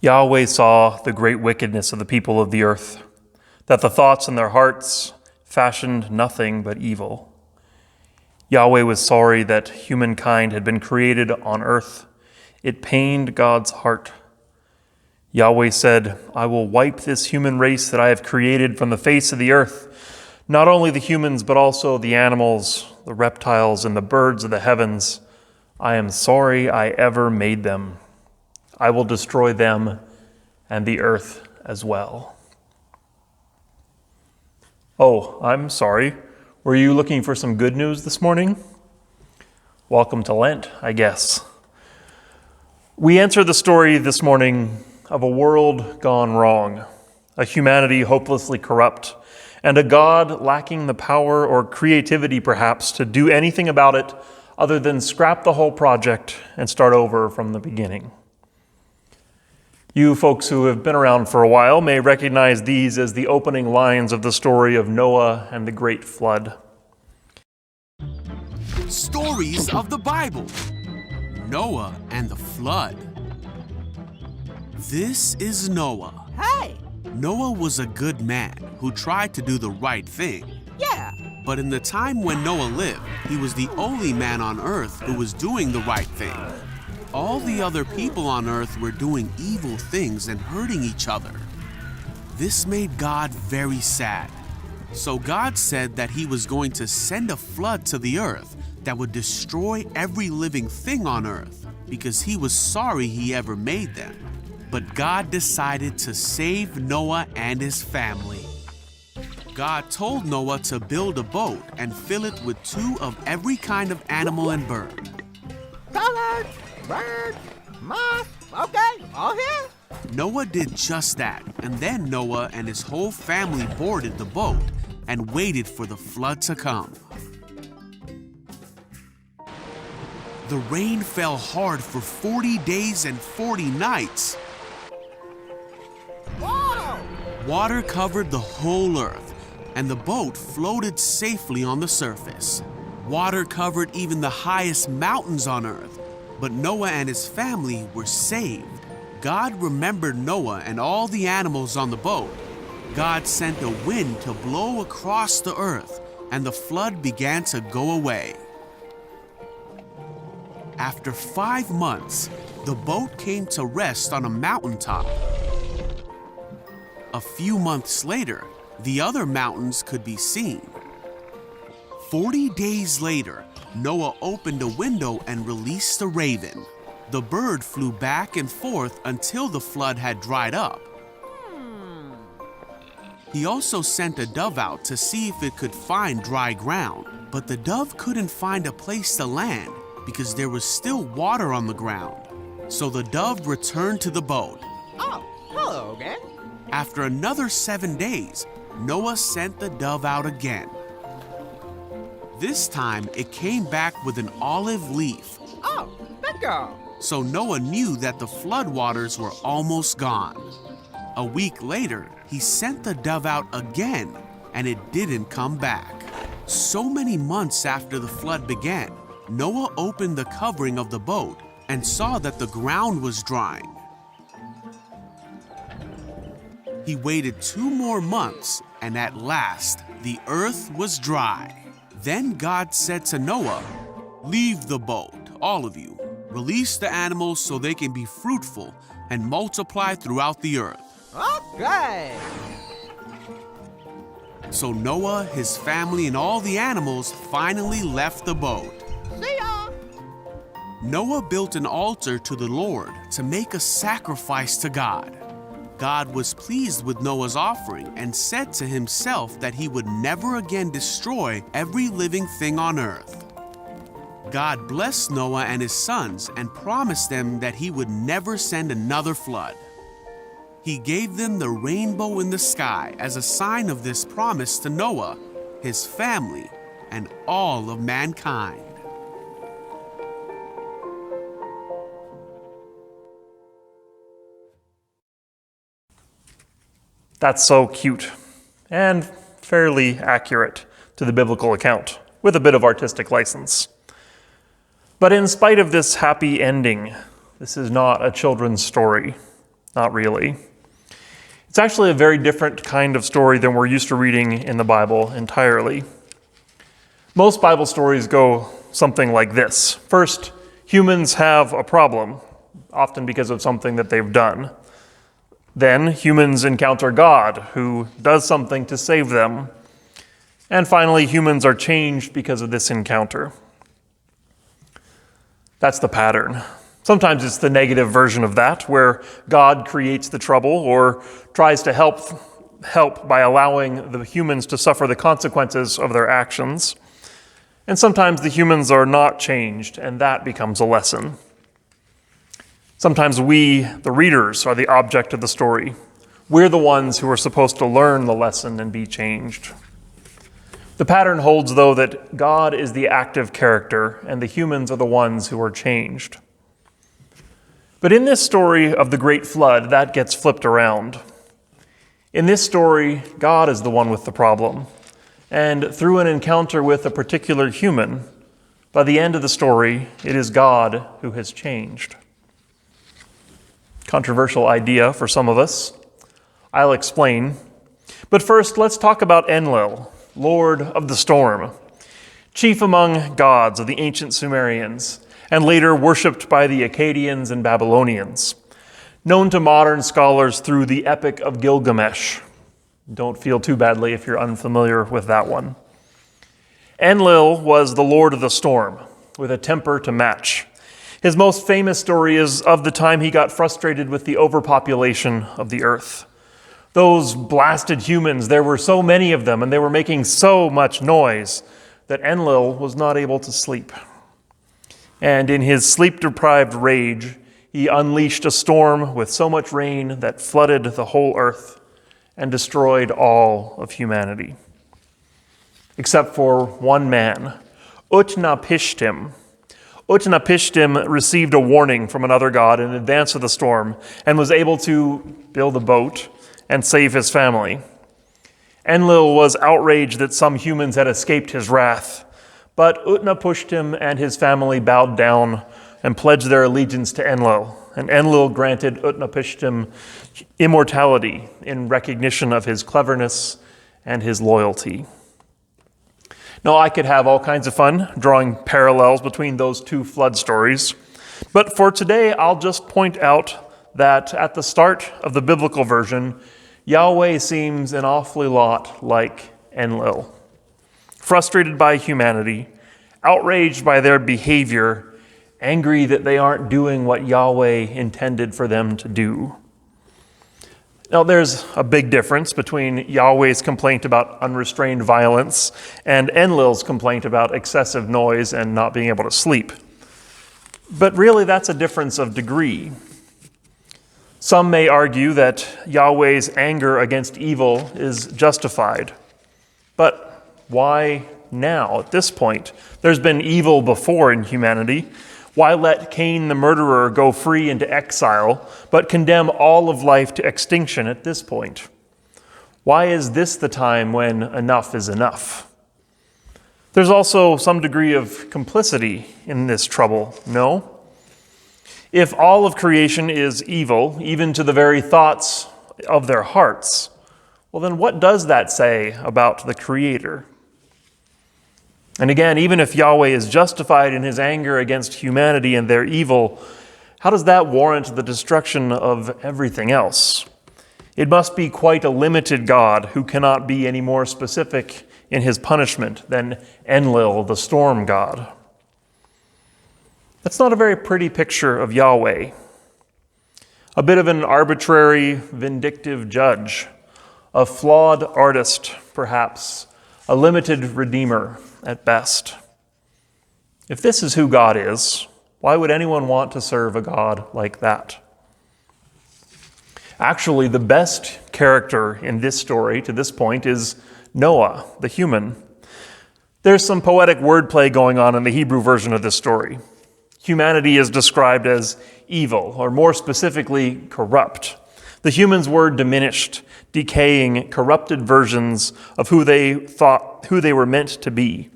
Yahweh saw the great wickedness of the people of the earth, that the thoughts in their hearts fashioned nothing but evil. Yahweh was sorry that humankind had been created on earth. It pained God's heart. Yahweh said, "I will wipe this human race that I have created from the face of the earth, not only the humans, but also the animals, the reptiles, and the birds of the heavens. I am sorry I ever made them. I will destroy them and the earth as well." Oh, I'm sorry. Were you looking for some good news this morning? Welcome to Lent, I guess. We enter the story this morning of a world gone wrong, a humanity hopelessly corrupt, and a God lacking the power or creativity, perhaps, to do anything about it other than scrap the whole project and start over from the beginning. You folks who have been around for a while may recognize these as the opening lines of the story of Noah and the Great Flood. Stories of the Bible. Noah and the Flood. This is Noah. Hey! Noah was a good man who tried to do the right thing. Yeah! But in the time when Noah lived, he was the only man on earth who was doing the right thing. All the other people on earth were doing evil things and hurting each other. This made God very sad. So God said that he was going to send a flood to the earth that would destroy every living thing on earth because he was sorry he ever made them. But God decided to save Noah and his family. God told Noah to build a boat and fill it with 2 of every kind of animal and bird. Colored, bird, moth, okay, all here. Noah did just that, and then Noah and his whole family boarded the boat and waited for the flood to come. The rain fell hard for 40 days and 40 nights. Whoa! Water covered the whole earth, and the boat floated safely on the surface. Water covered even the highest mountains on earth, but Noah and his family were saved. God remembered Noah and all the animals on the boat. God sent a wind to blow across the earth, and the flood began to go away. After 5 months, the boat came to rest on a mountaintop. A few months later, the other mountains could be seen. 40 days later, Noah opened a window and released a raven. The bird flew back and forth until the flood had dried up. He also sent a dove out to see if it could find dry ground, but the dove couldn't find a place to land because there was still water on the ground. So the dove returned to the boat. Oh, hello again. After another 7 days, Noah sent the dove out again. This time, it came back with an olive leaf. Oh, bingo. So Noah knew that the floodwaters were almost gone. A week later, he sent the dove out again, and it didn't come back. So many months after the flood began, Noah opened the covering of the boat and saw that the ground was drying. He waited 2 more months, and at last, the earth was dry. Then God said to Noah, "Leave the boat, all of you. Release the animals so they can be fruitful and multiply throughout the earth." Okay. So Noah, his family, and all the animals finally left the boat. See ya. Noah built an altar to the Lord to make a sacrifice to God. God was pleased with Noah's offering and said to himself that he would never again destroy every living thing on earth. God blessed Noah and his sons and promised them that he would never send another flood. He gave them the rainbow in the sky as a sign of this promise to Noah, his family, and all of mankind. That's so cute and fairly accurate to the biblical account, with a bit of artistic license. But in spite of this happy ending, this is not a children's story. Not really. It's actually a very different kind of story than we're used to reading in the Bible entirely. Most Bible stories go something like this. First, humans have a problem, often because of something that they've done. Then humans encounter God, who does something to save them. And finally, humans are changed because of this encounter. That's the pattern. Sometimes it's the negative version of that, where God creates the trouble or tries to help by allowing the humans to suffer the consequences of their actions. And sometimes the humans are not changed, and that becomes a lesson. Sometimes we, the readers, are the object of the story. We're the ones who are supposed to learn the lesson and be changed. The pattern holds, though, that God is the active character, and the humans are the ones who are changed. But in this story of the Great Flood, that gets flipped around. In this story, God is the one with the problem. And through an encounter with a particular human, by the end of the story, it is God who has changed. Controversial idea for some of us. I'll explain. But first, let's talk about Enlil, Lord of the Storm, chief among gods of the ancient Sumerians, and later worshipped by the Akkadians and Babylonians, known to modern scholars through the Epic of Gilgamesh. Don't feel too badly if you're unfamiliar with that one. Enlil was the Lord of the Storm, with a temper to match. His most famous story is of the time he got frustrated with the overpopulation of the earth. Those blasted humans, there were so many of them, and they were making so much noise that Enlil was not able to sleep. And in his sleep-deprived rage, he unleashed a storm with so much rain that flooded the whole earth and destroyed all of humanity. Except for one man, Utnapishtim. Utnapishtim received a warning from another god in advance of the storm and was able to build a boat and save his family. Enlil was outraged that some humans had escaped his wrath, but Utnapishtim and his family bowed down and pledged their allegiance to Enlil, and Enlil granted Utnapishtim immortality in recognition of his cleverness and his loyalty. Now, I could have all kinds of fun drawing parallels between those two flood stories, but for today, I'll just point out that at the start of the biblical version, Yahweh seems an awfully lot like Enlil. Frustrated by humanity, outraged by their behavior, angry that they aren't doing what Yahweh intended for them to do. Now, there's a big difference between Yahweh's complaint about unrestrained violence and Enlil's complaint about excessive noise and not being able to sleep. But really, that's a difference of degree. Some may argue that Yahweh's anger against evil is justified. But why now, at this point? There's been evil before in humanity. Why let Cain the murderer go free into exile, but condemn all of life to extinction at this point? Why is this the time when enough is enough? There's also some degree of complicity in this trouble, no? If all of creation is evil, even to the very thoughts of their hearts, well then what does that say about the Creator? And again, even if Yahweh is justified in his anger against humanity and their evil, how does that warrant the destruction of everything else? It must be quite a limited God who cannot be any more specific in his punishment than Enlil, the storm god. That's not a very pretty picture of Yahweh. A bit of an arbitrary, vindictive judge, a flawed artist, perhaps, a limited redeemer at best. If this is who God is, why would anyone want to serve a God like that? Actually, the best character in this story to this point is Noah, the human. There's some poetic wordplay going on in the Hebrew version of this story. Humanity is described as evil, or more specifically, corrupt. The humans were diminished, decaying, corrupted versions of who they were meant to be.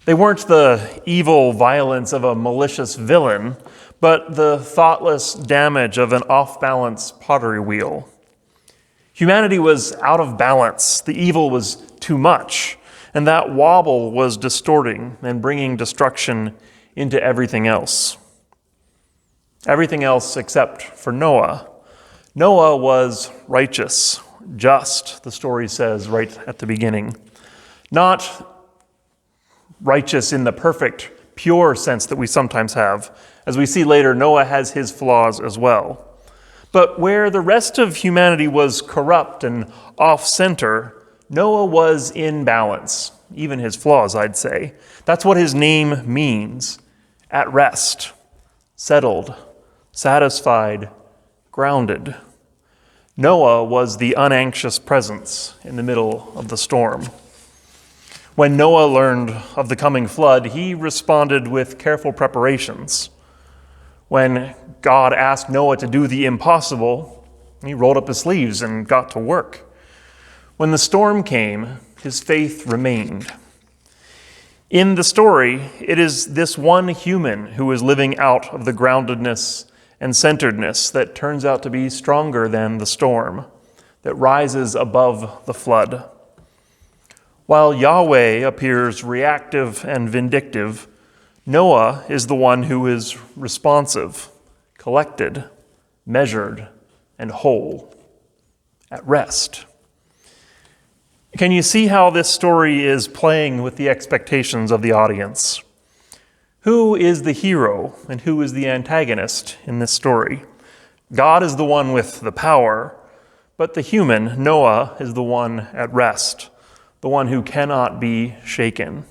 They weren't the evil violence of a malicious villain, but the thoughtless damage of an off-balance pottery wheel. Humanity was out of balance. The evil was too much, and that wobble was distorting and bringing destruction into everything else. Everything else except for Noah. Noah was righteous, just, the story says right at the beginning. Not righteous in the perfect, pure sense that we sometimes have. As we see later, Noah has his flaws as well. But where the rest of humanity was corrupt and off-center, Noah was in balance, even his flaws, I'd say. That's what his name means, at rest, settled, satisfied, grounded. Noah was the unanxious presence in the middle of the storm. When Noah learned of the coming flood, he responded with careful preparations. When God asked Noah to do the impossible, he rolled up his sleeves and got to work. When the storm came, his faith remained. In the story, it is this one human who is living out of the groundedness and centeredness that turns out to be stronger than the storm, that rises above the flood. While Yahweh appears reactive and vindictive, Noah is the one who is responsive, collected, measured, and whole, at rest. Can you see how this story is playing with the expectations of the audience? Who is the hero and who is the antagonist in this story? God is the one with the power, but the human, Noah, is the one at rest, the one who cannot be shaken.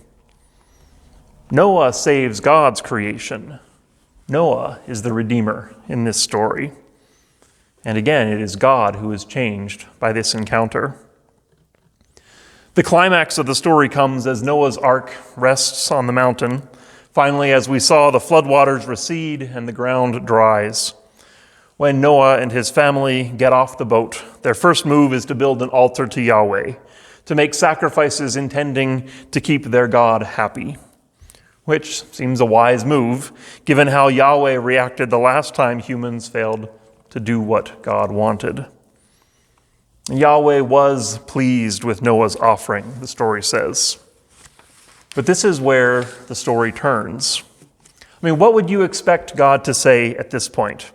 Noah saves God's creation. Noah is the redeemer in this story. And again, it is God who is changed by this encounter. The climax of the story comes as Noah's ark rests on the mountain. Finally, as we saw, the floodwaters recede and the ground dries. When Noah and his family get off the boat, their first move is to build an altar to Yahweh, to make sacrifices intending to keep their God happy, which seems a wise move, given how Yahweh reacted the last time humans failed to do what God wanted. Yahweh was pleased with Noah's offering, the story says. But this is where the story turns. What would you expect God to say at this point?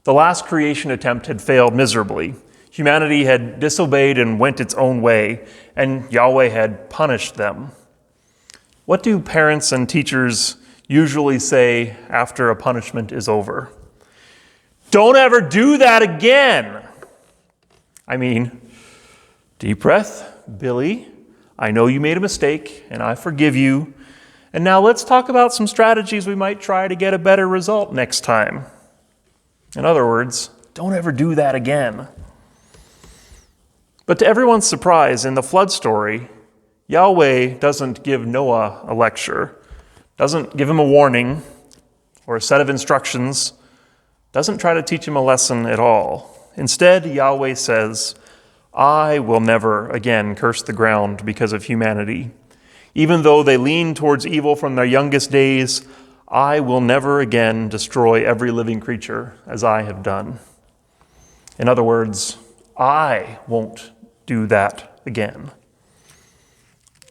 The last creation attempt had failed miserably. Humanity had disobeyed and went its own way, and Yahweh had punished them. What do parents and teachers usually say after a punishment is over? Don't ever do that again! Deep breath, Billy. I know you made a mistake, and I forgive you. And now let's talk about some strategies we might try to get a better result next time. In other words, don't ever do that again. But to everyone's surprise, in the flood story, Yahweh doesn't give Noah a lecture, doesn't give him a warning or a set of instructions, doesn't try to teach him a lesson at all. Instead, Yahweh says, I will never again curse the ground because of humanity. Even though they lean towards evil from their youngest days, I will never again destroy every living creature as I have done. In other words, I won't do that again.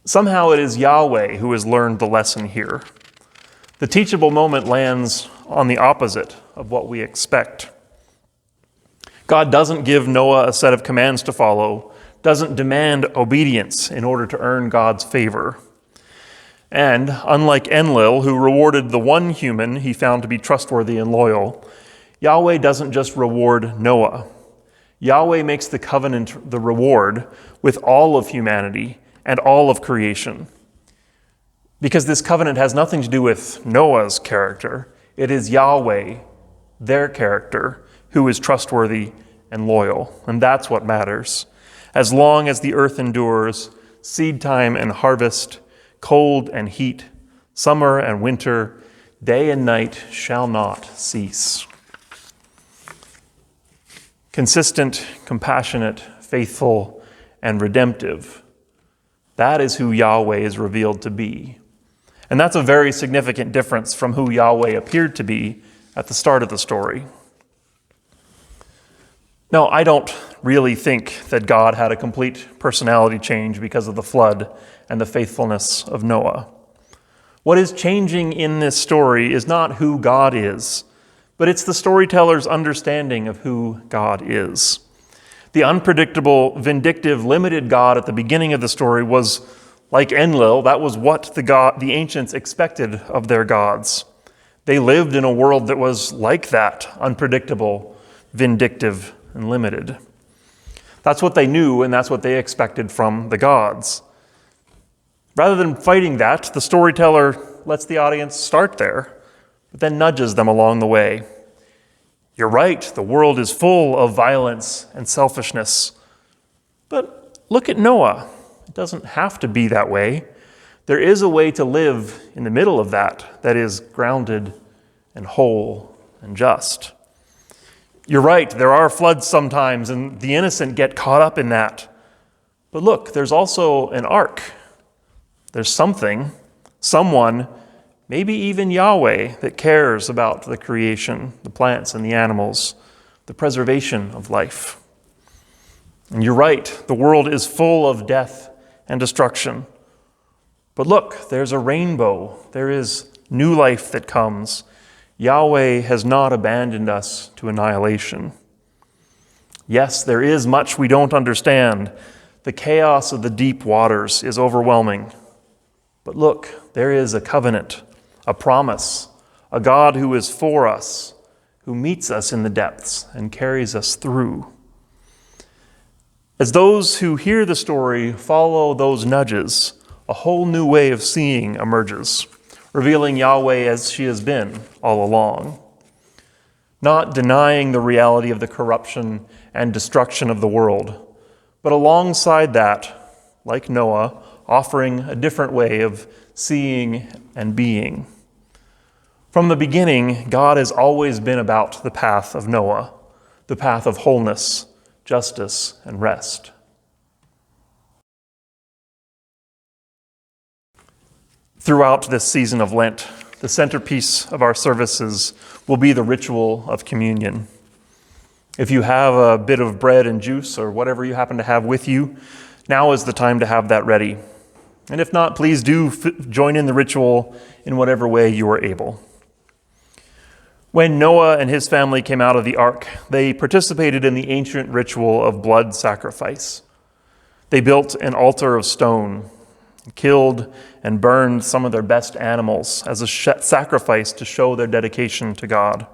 Somehow it is Yahweh who has learned the lesson here. The teachable moment lands on the opposite of what we expect. God doesn't give Noah a set of commands to follow, doesn't demand obedience in order to earn God's favor. And unlike Enlil, who rewarded the one human he found to be trustworthy and loyal, Yahweh doesn't just reward Noah. Yahweh makes the covenant the reward with all of humanity and all of creation. Because this covenant has nothing to do with Noah's character. It is Yahweh, their character, who is trustworthy and loyal. And that's what matters. As long as the earth endures, seed time and harvest, cold and heat, summer and winter, day and night shall not cease. Consistent, compassionate, faithful, and redemptive. That is who Yahweh is revealed to be. And that's a very significant difference from who Yahweh appeared to be at the start of the story. Now, I don't really think that God had a complete personality change because of the flood and the faithfulness of Noah. What is changing in this story is not who God is, but it's the storyteller's understanding of who God is. The unpredictable, vindictive, limited God at the beginning of the story was like Enlil. That was what the ancients expected of their gods. They lived in a world that was like that, unpredictable, vindictive, and limited. That's what they knew, and that's what they expected from the gods. Rather than fighting that, the storyteller lets the audience start there, but then nudges them along the way. You're right, the world is full of violence and selfishness. But look at Noah. It doesn't have to be that way. There is a way to live in the middle of that is grounded and whole and just. You're right, there are floods sometimes, and the innocent get caught up in that. But look, there's also an ark. There's something, someone, maybe even Yahweh, that cares about the creation, the plants and the animals, the preservation of life. And you're right, the world is full of death and destruction. But look, there's a rainbow. There is new life that comes. Yahweh has not abandoned us to annihilation. Yes, there is much we don't understand. The chaos of the deep waters is overwhelming. But look, there is a covenant, a promise, a God who is for us, who meets us in the depths and carries us through. As those who hear the story follow those nudges, a whole new way of seeing emerges, revealing Yahweh as she has been all along. Not denying the reality of the corruption and destruction of the world, but alongside that, like Noah, offering a different way of seeing and being. From the beginning, God has always been about the path of Noah, the path of wholeness, justice, and rest. Throughout this season of Lent, the centerpiece of our services will be the ritual of communion. If you have a bit of bread and juice or whatever you happen to have with you, now is the time to have that ready. And if not, please do join in the ritual in whatever way you are able. When Noah and his family came out of the ark, they participated in the ancient ritual of blood sacrifice. They built an altar of stone, killed and burned some of their best animals as a sacrifice to show their dedication to God.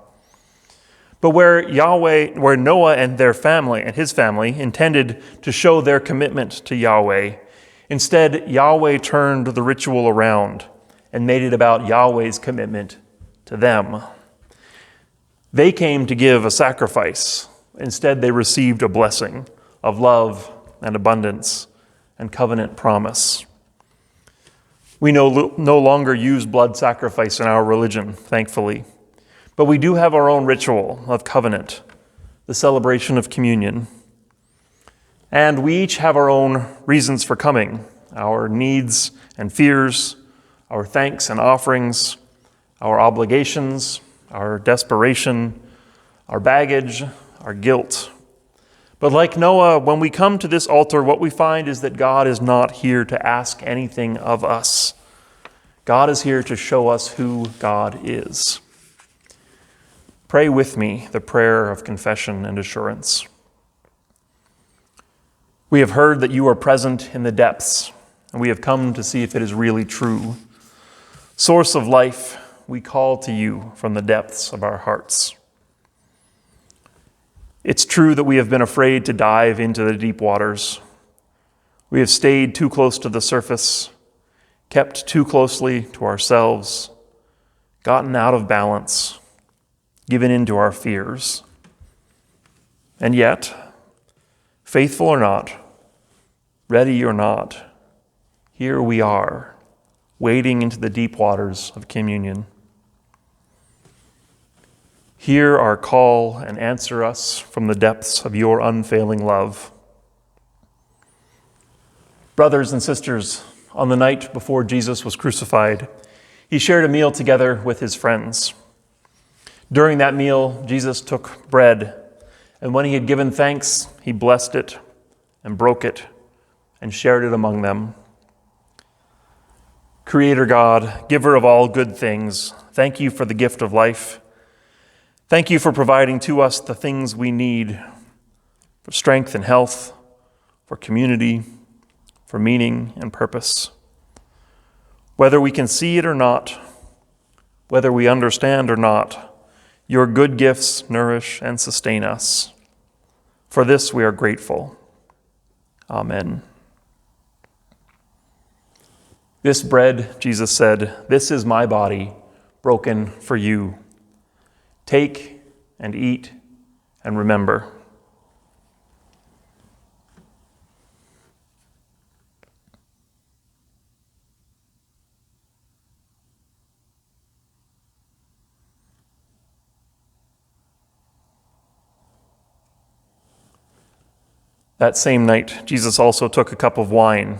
But where Noah and his family intended to show their commitment to Yahweh, instead Yahweh turned the ritual around and made it about Yahweh's commitment to them. They came to give a sacrifice. Instead, they received a blessing of love and abundance and covenant promise. We no longer use blood sacrifice in our religion, thankfully. But we do have our own ritual of covenant, the celebration of communion. And we each have our own reasons for coming, our needs and fears, our thanks and offerings, our obligations, our desperation, our baggage, our guilt. But like Noah, when we come to this altar, what we find is that God is not here to ask anything of us. God is here to show us who God is. Pray with me the prayer of confession and assurance. We have heard that you are present in the depths, and we have come to see if it is really true. Source of life, we call to you from the depths of our hearts. It's true that we have been afraid to dive into the deep waters. We have stayed too close to the surface, kept too closely to ourselves, gotten out of balance, given in to our fears. And yet, faithful or not, ready or not, here we are, wading into the deep waters of communion. Hear our call and answer us from the depths of your unfailing love. Brothers and sisters, on the night before Jesus was crucified, He shared a meal together with his friends. During that meal, Jesus took bread, and when he had given thanks, he blessed it and broke it and shared it among them. Creator God, giver of all good things, thank you for the gift of life. Thank you for providing to us the things we need for strength and health, for community, for meaning and purpose. Whether we can see it or not, whether we understand or not, your good gifts nourish and sustain us. For this we are grateful. Amen. This bread, Jesus said, this is my body broken for you. Take and eat and remember. That same night, Jesus also took a cup of wine,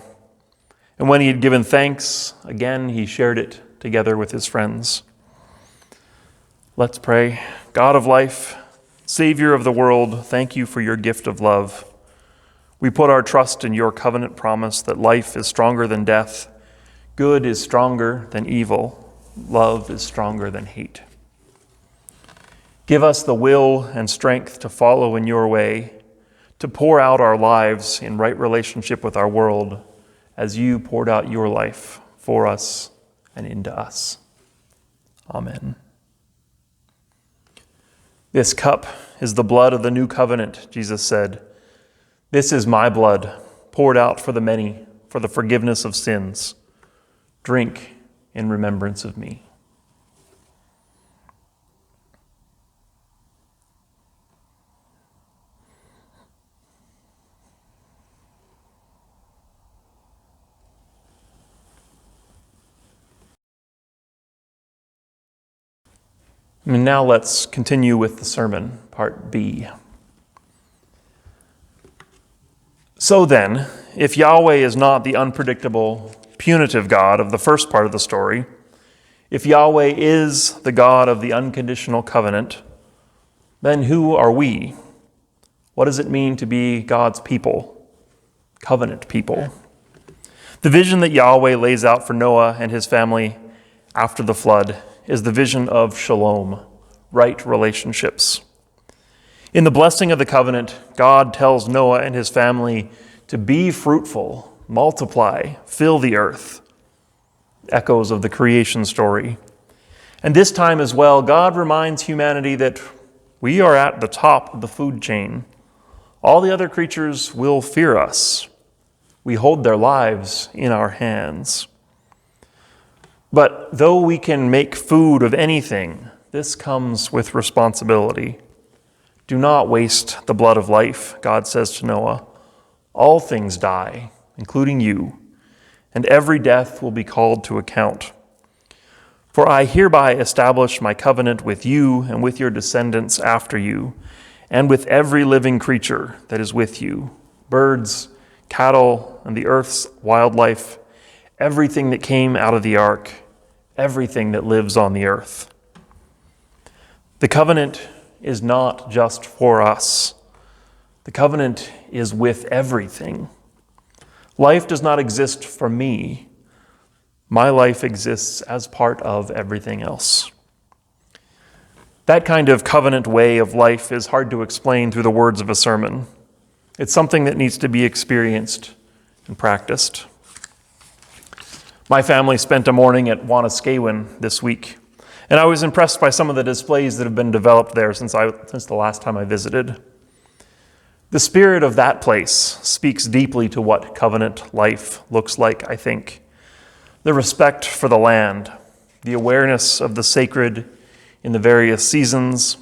and when he had given thanks, again he shared it together with his friends. Let's pray. God of life, Savior of the world, thank you for your gift of love. We put our trust in your covenant promise that life is stronger than death, good is stronger than evil, love is stronger than hate. Give us the will and strength to follow in your way, to pour out our lives in right relationship with our world as you poured out your life for us and into us. Amen. This cup is the blood of the new covenant, Jesus said. This is my blood, poured out for the many, for the forgiveness of sins. Drink in remembrance of me. And now let's continue with the sermon, part B. So then, if Yahweh is not the unpredictable, punitive God of the first part of the story, if Yahweh is the God of the unconditional covenant, then who are we? What does it mean to be God's people, covenant people? The vision that Yahweh lays out for Noah and his family after the flood is the vision of shalom, right relationships. In the blessing of the covenant, God tells Noah and his family to be fruitful, multiply, fill the earth. Echoes of the creation story. And this time as well, God reminds humanity that we are at the top of the food chain. All the other creatures will fear us. We hold their lives in our hands. But though we can make food of anything, this comes with responsibility. Do not waste the blood of life, God says to Noah. All things die, including you, and every death will be called to account. For I hereby establish my covenant with you and with your descendants after you, and with every living creature that is with you, birds, cattle, and the earth's wildlife, everything that came out of the ark, everything that lives on the earth. The covenant is not just for us. The covenant is with everything. Life does not exist for me. My life exists as part of everything else. That kind of covenant way of life is hard to explain through the words of a sermon. It's something that needs to be experienced and practiced. My family spent a morning at Wanaskewin this week, and I was impressed by some of the displays that have been developed there since the last time I visited. The spirit of that place speaks deeply to what covenant life looks like, I think. The respect for the land, the awareness of the sacred in the various seasons,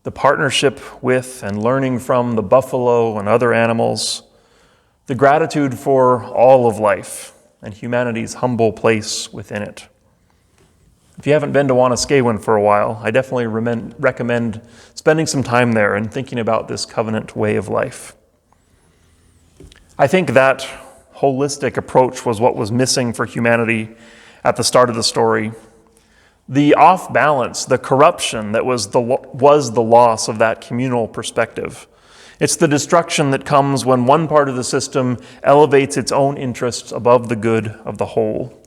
the partnership with and learning from the buffalo and other animals, the gratitude for all of life and humanity's humble place within it. If you haven't been to Wanaskewin for a while, I definitely recommend spending some time there and thinking about this covenant way of life. I think that holistic approach was what was missing for humanity at the start of the story. The off-balance, the corruption that was the loss of that communal perspective. It's the destruction that comes when one part of the system elevates its own interests above the good of the whole.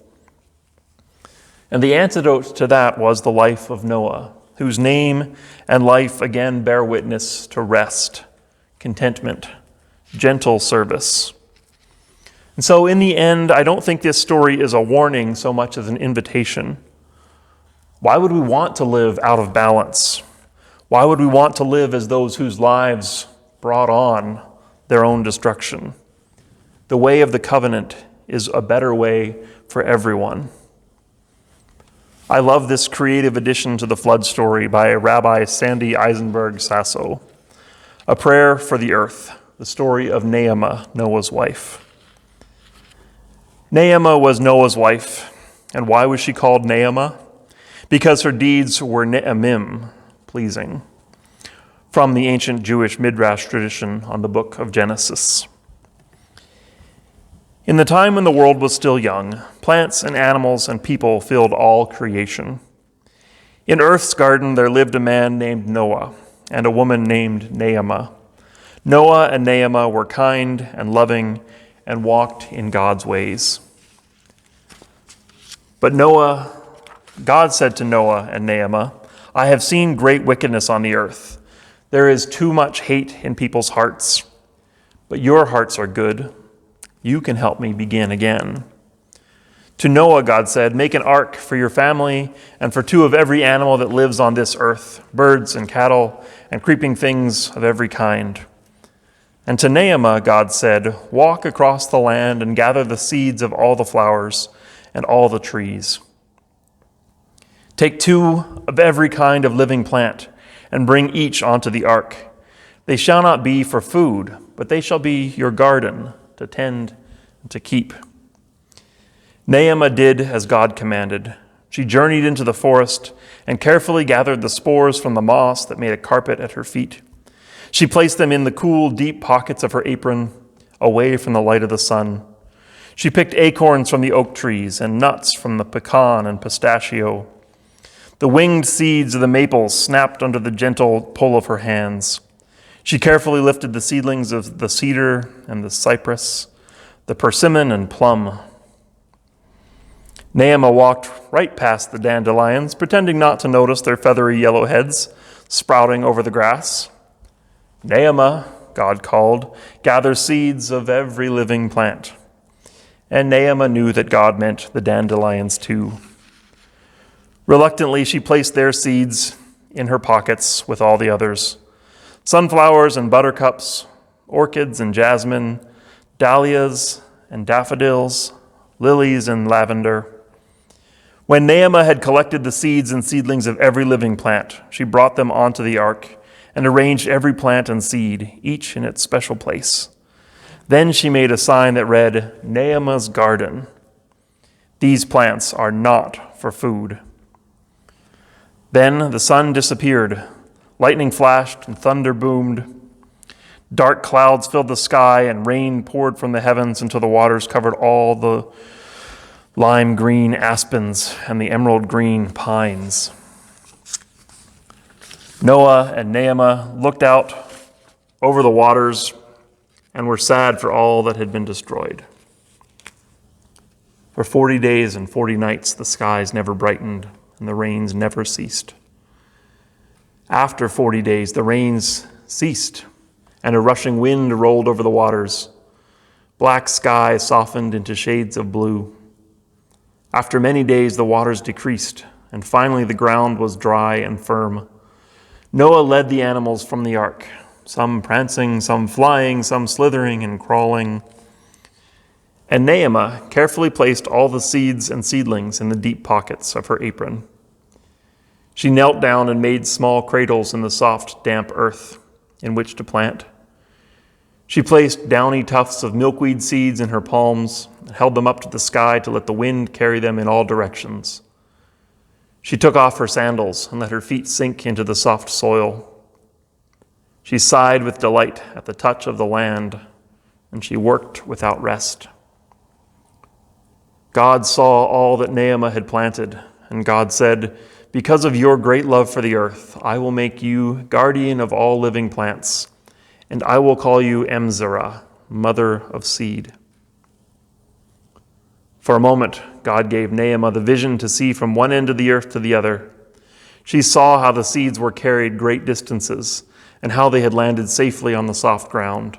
And the antidote to that was the life of Noah, whose name and life again bear witness to rest, contentment, gentle service. And so in the end, I don't think this story is a warning so much as an invitation. Why would we want to live out of balance? Why would we want to live as those whose lives brought on their own destruction? The way of the covenant is a better way for everyone. I love this creative addition to the flood story by Rabbi Sandy Eisenberg Sasso, A Prayer for the Earth, the story of Naamah, Noah's wife. Naamah was Noah's wife, and why was she called Naamah? Because her deeds were ne'emim, pleasing, from the ancient Jewish Midrash tradition on the book of Genesis. In the time when the world was still young, plants and animals and people filled all creation. In Earth's garden there lived a man named Noah and a woman named Naamah. Noah and Naamah were kind and loving and walked in God's ways. But God said to Noah and Naamah, I have seen great wickedness on the earth. There is too much hate in people's hearts, but your hearts are good. You can help me begin again. To Noah, God said, make an ark for your family and for 2 of every animal that lives on this earth, birds and cattle and creeping things of every kind. And to Naamah, God said, walk across the land and gather the seeds of all the flowers and all the trees. Take 2 of every kind of living plant and bring each onto the ark. They shall not be for food, but they shall be your garden to tend and to keep. Naamah did as God commanded. She journeyed into the forest and carefully gathered the spores from the moss that made a carpet at her feet. She placed them in the cool, deep pockets of her apron, away from the light of the sun. She picked acorns from the oak trees and nuts from the pecan and pistachio. The winged seeds of the maples snapped under the gentle pull of her hands. She carefully lifted the seedlings of the cedar and the cypress, the persimmon and plum. Naamah walked right past the dandelions, pretending not to notice their feathery yellow heads sprouting over the grass. Naamah, God called, gather seeds of every living plant. And Naamah knew that God meant the dandelions too. Reluctantly, she placed their seeds in her pockets with all the others. Sunflowers and buttercups, orchids and jasmine, dahlias and daffodils, lilies and lavender. When Naamah had collected the seeds and seedlings of every living plant, she brought them onto the ark and arranged every plant and seed, each in its special place. Then she made a sign that read, Naamah's garden. These plants are not for food. Then the sun disappeared, lightning flashed and thunder boomed. Dark clouds filled the sky and rain poured from the heavens until the waters covered all the lime green aspens and the emerald green pines. Noah and Naamah looked out over the waters and were sad for all that had been destroyed. For 40 days and 40 nights the skies never brightened and the rains never ceased. After 40 days the rains ceased and a rushing wind rolled over the waters. Black sky softened into shades of blue. After many days the waters decreased and finally the ground was dry and firm. Noah led the animals from the ark, some prancing, some flying, some slithering and crawling. And Naamah carefully placed all the seeds and seedlings in the deep pockets of her apron. She knelt down and made small cradles in the soft, damp earth in which to plant. She placed downy tufts of milkweed seeds in her palms and held them up to the sky to let the wind carry them in all directions. She took off her sandals and let her feet sink into the soft soil. She sighed with delight at the touch of the land, and she worked without rest. God saw all that Nehemiah had planted, and God said, "Because of your great love for the earth, I will make you guardian of all living plants, and I will call you Emzerah, mother of seed." For a moment, God gave Nehemiah the vision to see from one end of the earth to the other. She saw how the seeds were carried great distances, and how they had landed safely on the soft ground.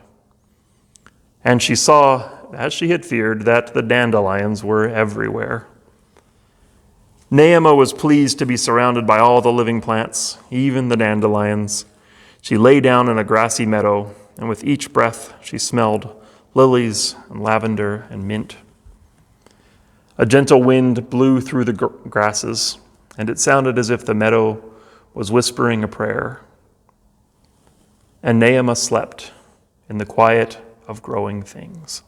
And she saw, as she had feared, that the dandelions were everywhere. Nehemiah was pleased to be surrounded by all the living plants, even the dandelions. She lay down in a grassy meadow, and with each breath she smelled lilies and lavender and mint. A gentle wind blew through the grasses, and it sounded as if the meadow was whispering a prayer. And Nehemiah slept in the quiet of growing things.